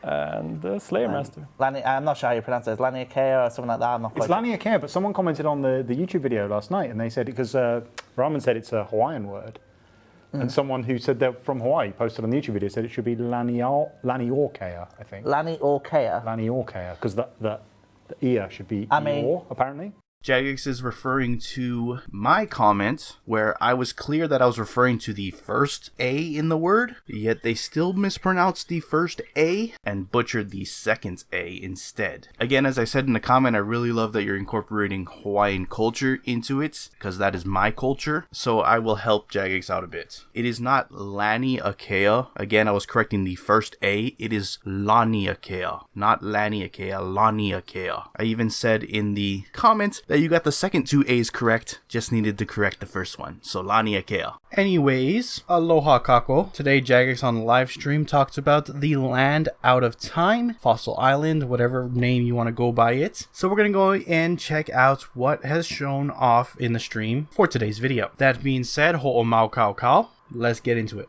and Slayer Master. I'm not sure how you pronounce it. It's LANIAKLA or something like that. I'm not quite It's LANIAKLA, but someone commented on the YouTube video last night, and they said, because Raman said it's a Hawaiian word, and someone who said they're from Hawaii posted on the YouTube video said it should be LANIORKEA, I think. LANIORKEA. LANIORKEA, because the ear should be Eeyore, apparently. Jagex is referring to my comment where I was clear that I was referring to the first A in the word, yet they still mispronounced the first A and butchered the second A instead. Again, as I said in the comment, I really love that you're incorporating Hawaiian culture into it, because that is my culture, so I will help Jagex out a bit. It is not LANIAKLA. Again, I was correcting the first A. It is LANIAKLA, not LANIAKLA, LANIAKLA. I even said in the comments that you got the second two A's correct, just needed to correct the first one. So LANIAKLA. Anyways, aloha kako. Today Jagex on the live stream talked about the land out of time, Fossil Island, whatever name you want to go by it. So we're going to go and check out what has shown off in the stream for today's video. That being said, ho'o mau kau kau. Let's get into it.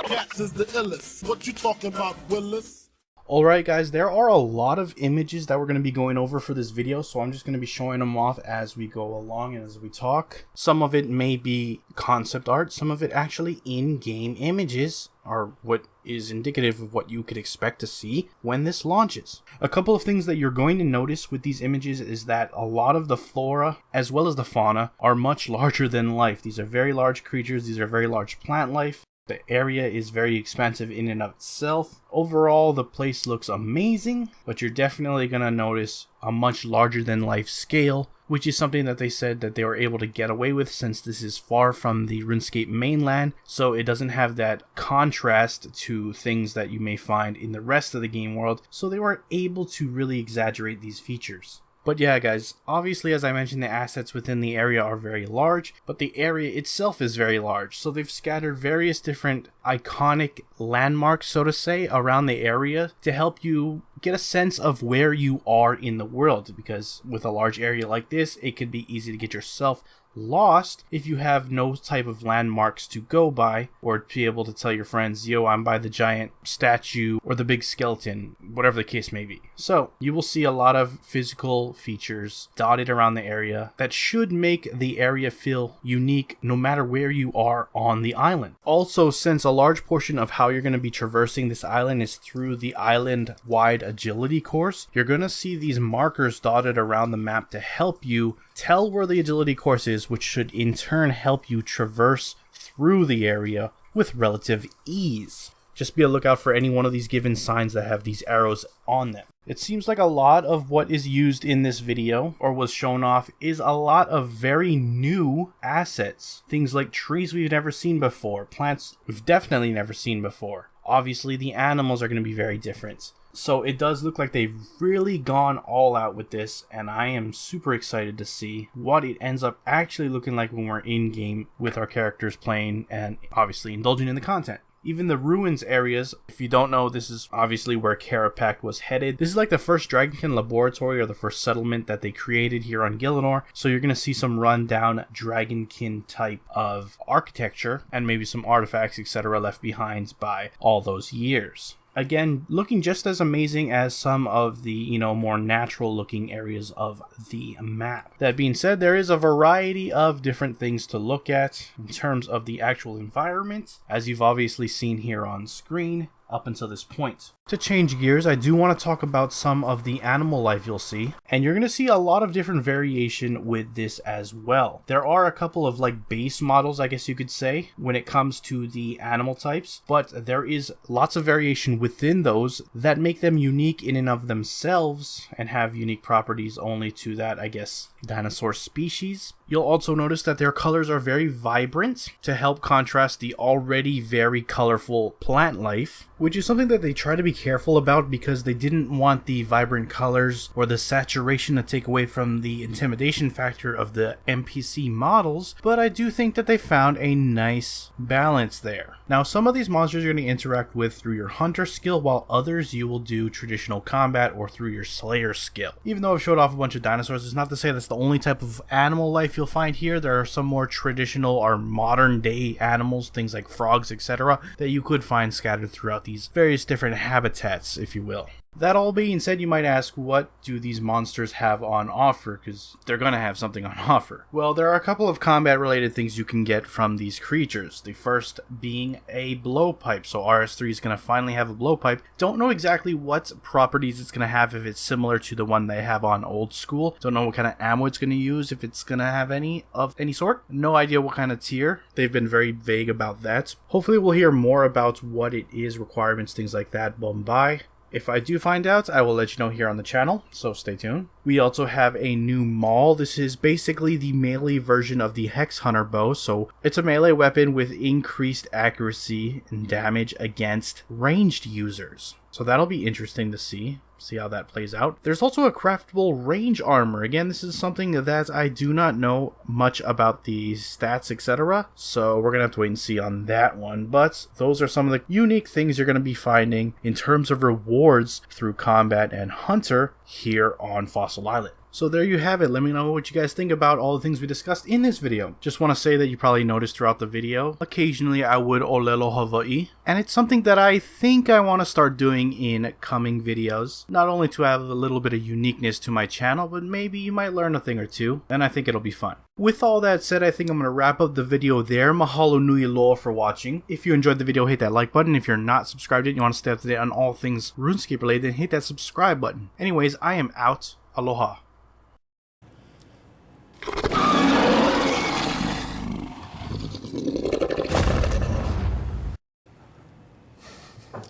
Cats is the illest. What you talking about, Willis? Alright guys, there are a lot of images that we're going to be going over for this video, so I'm just going to be showing them off as we go along and as we talk. Some of it may be concept art, some of it actually in-game images are what is indicative of what you could expect to see when this launches. A couple of things that you're going to notice with these images is that a lot of the flora as well as the fauna are much larger than life. These are very large creatures, these are very large plant life. The area is very expansive in and of itself. Overall, the place looks amazing, but you're definitely going to notice a much larger than life scale, which is something that they said that they were able to get away with since this is far from the RuneScape mainland, so it doesn't have that contrast to things that you may find in the rest of the game world, so they were able to really exaggerate these features. But yeah guys, obviously as I mentioned, the assets within the area are very large, but the area itself is very large. So they've scattered various different iconic landmarks, so to say, around the area to help you get a sense of where you are in the world. Because with a large area like this, it could be easy to get yourself lost if you have no type of landmarks to go by, or to be able to tell your friends, yo, I'm by the giant statue or the big skeleton, whatever the case may be. So you will see a lot of physical features dotted around the area that should make the area feel unique no matter where you are on the island. Also, since a large portion of how you're going to be traversing this island is through the island-wide agility course, you're going to see these markers dotted around the map to help you tell where the agility course is, which should in turn help you traverse through the area with relative ease. Just be on the lookout for any one of these given signs that have these arrows on them. It seems like a lot of what is used in this video, or was shown off, is a lot of very new assets. Things like trees we've never seen before, plants we've definitely never seen before. Obviously the animals are going to be very different. So it does look like they've really gone all out with this, and I am super excited to see what it ends up actually looking like when we're in-game with our characters playing and obviously indulging in the content. Even the ruins areas, if you don't know, this is obviously where Carapact was headed. This is like the first Dragonkin laboratory or the first settlement that they created here on Gielinor. So you're going to see some rundown Dragonkin type of architecture and maybe some artifacts, etc. left behind by all those years. Again, looking just as amazing as some of the, more natural looking areas of the map. That being said, there is a variety of different things to look at in terms of the actual environment, as you've obviously seen here on screen up until this point. To change gears, I do want to talk about some of the animal life you'll see, and you're going to see a lot of different variation with this as well. There are a couple of base models, I guess you could say, when it comes to the animal types, but there is lots of variation within those that make them unique in and of themselves and have unique properties only to that, I guess, dinosaur species. You'll also notice that their colors are very vibrant to help contrast the already very colorful plant life. which is something that they try to be careful about because they didn't want the vibrant colors or the saturation to take away from the intimidation factor of the NPC models, but I do think that they found a nice balance there. Now, some of these monsters you're going to interact with through your hunter skill, while others you will do traditional combat or through your slayer skill. Even though I've showed off a bunch of dinosaurs, it's not to say that's the only type of animal life you'll find here. There are some more traditional or modern day animals, things like frogs, etc., that you could find scattered throughout these various different habitats, if you will. That all being said, you might ask, what do these monsters have on offer? Because they're going to have something on offer. Well, there are a couple of combat-related things you can get from these creatures. The first being a blowpipe. So RS3 is going to finally have a blowpipe. Don't know exactly what properties it's going to have, if it's similar to the one they have on Old School. Don't know what kind of ammo it's going to use, if it's going to have any of any sort. No idea what kind of tier. They've been very vague about that. Hopefully we'll hear more about what it is, requirements, things like that, Bombay. If I do find out, I will let you know here on the channel, so stay tuned. We also have a new maul. This is basically the melee version of the Hex Hunter bow, so it's a melee weapon with increased accuracy and damage against ranged users. So that'll be interesting to see how that plays out. There's also a craftable range armor. Again, this is something that I do not know much about the stats, etc. So we're going to have to wait and see on that one. But those are some of the unique things you're going to be finding in terms of rewards through combat and hunter here on Fossil Island. So there you have it. Let me know what you guys think about all the things we discussed in this video. Just want to say that you probably noticed throughout the video, occasionally I would olelo Hawaii. And it's something that I think I want to start doing in coming videos. Not only to have a little bit of uniqueness to my channel, but maybe you might learn a thing or two. And I think it'll be fun. With all that said, I think I'm going to wrap up the video there. Mahalo nui loa for watching. If you enjoyed the video, hit that like button. If you're not subscribed yet and you want to stay up to date on all things RuneScape related, then hit that subscribe button. Anyways, I am out. Aloha.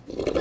Yeah.